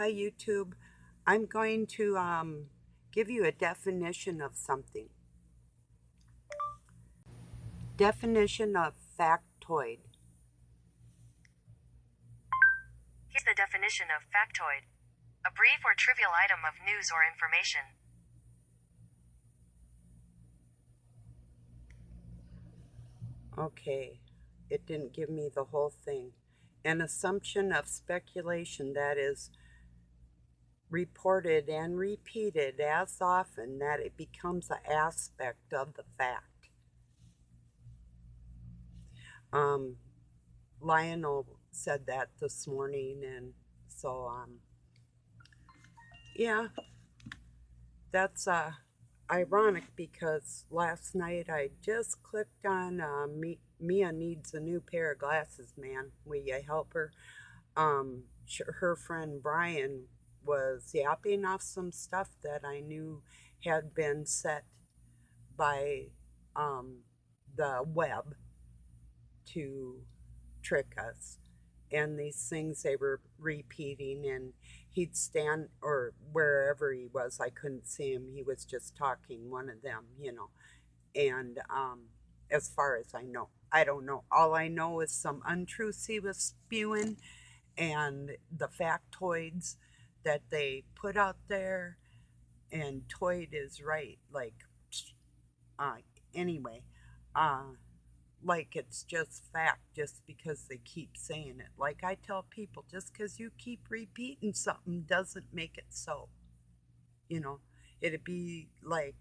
Hi YouTube. I'm going to give you a definition of something. Definition of factoid. Here's the definition of factoid. A brief or trivial item of news or information. Okay, it didn't give me the whole thing. An assumption of speculation that is reported and repeated as often that it becomes an aspect of the fact. Um, Lionel said that this morning, and so yeah, that's ironic because last night I just clicked on Mia needs a new pair of glasses, man. Will you help her? Her friend Brian was yapping off some stuff that I knew had been set by um, the web to trick us. And these things they were repeating, and he'd stand, or wherever he was, I couldn't see him, he was just talking, one of them. And as far as I know, I don't know. All I know is some untruths he was spewing, and the factoids that they put out there, and toid is right, like, uh, anyway, uh, like it's just fact just because they keep saying it. Like I tell people, just because you keep repeating something doesn't make it so. You know, it'd be like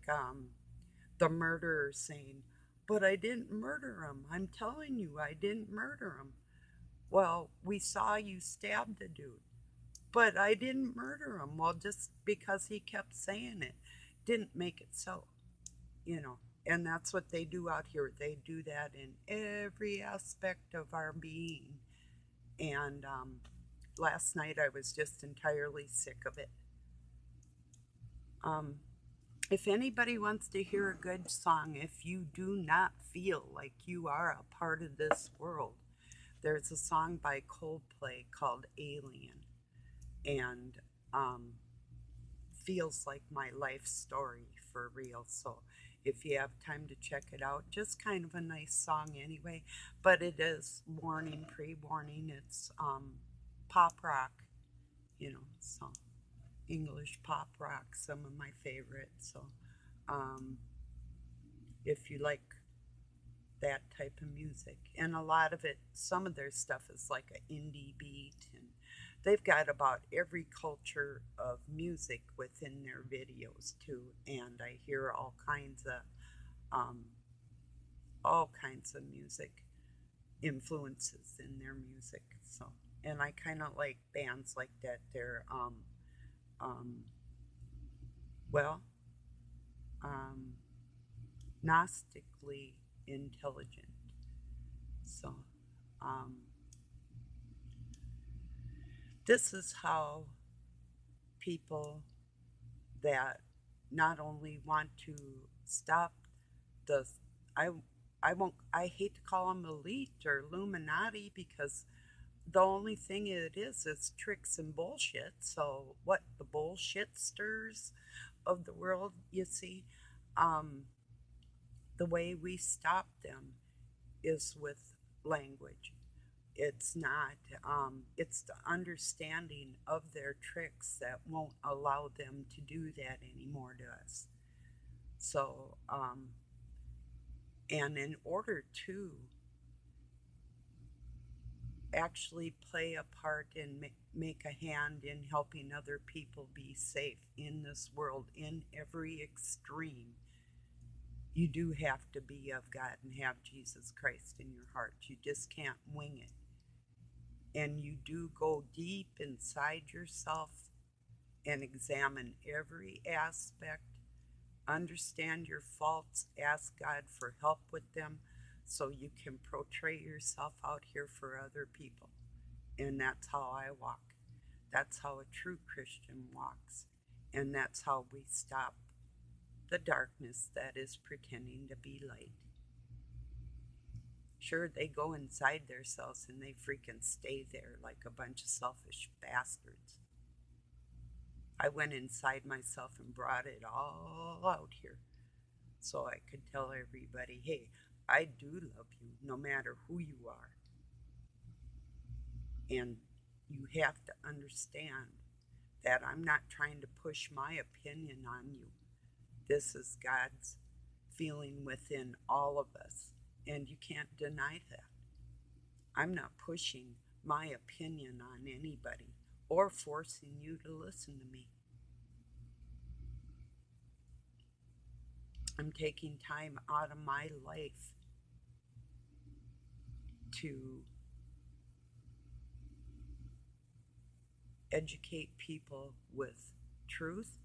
the murderer saying, "But I didn't murder him. I'm telling you, I didn't murder him." Well, we saw you stab the dude, but I didn't murder him. Well, just because he kept saying it didn't make it so. you know. And that's what they do out here. They do that in every aspect of our being. And last night I was just entirely sick of it. Um, if anybody wants to hear a good song, if you do not feel like you are a part of this world, there's a song by Coldplay called Alien. And feels like my life story for real. So if you have time to check it out, just kind of a nice song anyway. But it is warning, pre-warning. It's pop rock, so English pop rock, some of my favorites. So um, if you like that type of music, and a lot of it, some of their stuff is like an indie beat, and they've got about every culture of music within their videos too. And I hear um, all kinds of music influences in their music. So, and I kind of like bands like that. They're um, well, um, gnostically intelligent. So, um, this is how people that not only want to stop the I I hate to call them elite or Illuminati, because the only thing it is tricks and bullshit. So what, the bullshitsters of the world, you see, um, the way we stop them is with language. It's not, it's the understanding of their tricks that won't allow them to do that anymore to us. So, and in order to actually play a part and make a hand in helping other people be safe in this world in every extreme, you do have to be of God and have Jesus Christ in your heart. You just can't wing it. And you do go deep inside yourself and examine every aspect, understand your faults, ask God for help with them so you can portray yourself out here for other people. And that's how I walk. That's how a true Christian walks. And that's how we stop the darkness that is pretending to be light. Sure, they go inside themselves and they freaking stay there like a bunch of selfish bastards. I went inside myself and brought it all out here so I could tell everybody, hey, I do love you no matter who you are. And you have to understand that I'm not trying to push my opinion on you. This is God's feeling within all of us, and you can't deny that. I'm not pushing my opinion on anybody or forcing you to listen to me. I'm taking time out of my life to educate people with truth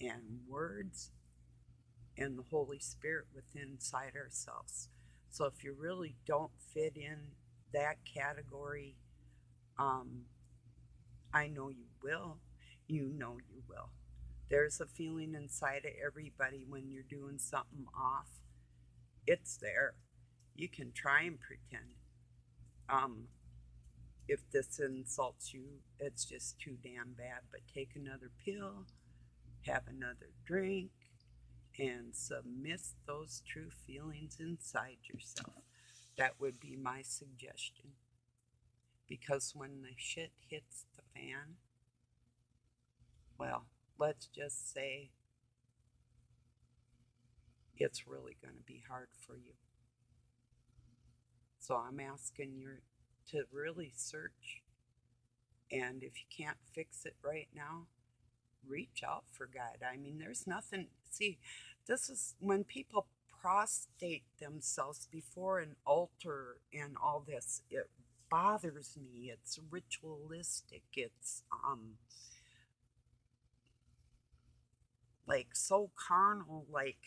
and words and the Holy Spirit within inside ourselves. So if you really don't fit in that category, um, I know you will. You know you will. There's a feeling inside of everybody when you're doing something off. It's there. You can try and pretend. Um, if this insults you, it's just too damn bad. But take another pill, have another drink, and submit those true feelings inside yourself. That would be my suggestion. Because when the shit hits the fan, well, let's just say it's really going to be hard for you. So I'm asking you to really search. And if you can't fix it right now, reach out for God. I mean, there's nothing. See, this is when people prostrate themselves before an altar and all this. It bothers me. It's ritualistic. It's like so carnal, like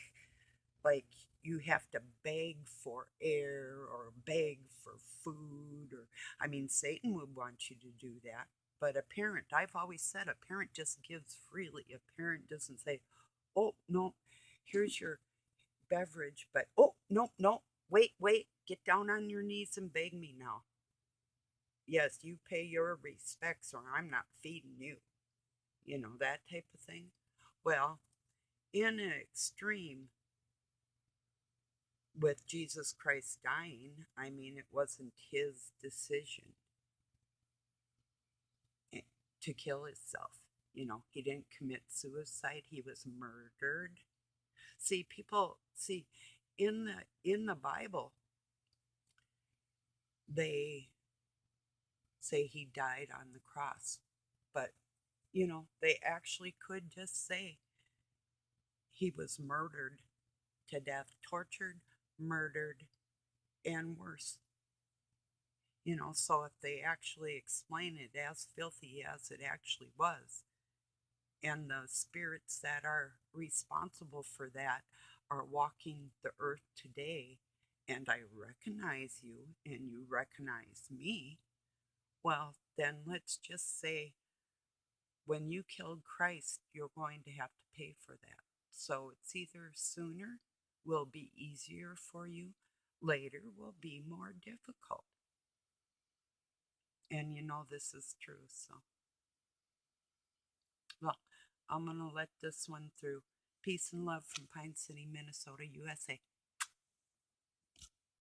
you have to beg for air or beg for food, or I mean Satan would want you to do that. But a parent, I've always said, a parent just gives freely. A parent doesn't say, oh no, here's your beverage, but oh no, no, wait, get down on your knees and beg me now. Yes, you pay your respects or I'm not feeding you, that type of thing. Well, in an extreme, with Jesus Christ dying, I mean, it wasn't his decision to kill himself. He didn't commit suicide, he was murdered. See, people, see, in the Bible, they say he died on the cross. But, they actually could just say he was murdered to death, tortured, murdered, and worse. So if they actually explain it as filthy as it actually was, and the spirits that are responsible for that are walking the earth today, and I recognize you and you recognize me, well, then let's just say when you killed Christ, you're going to have to pay for that. So it's either sooner will be easier for you, later will be more difficult. And this is true. So, well, I'm going to let this one through. Peace and love from Pine City, Minnesota, USA.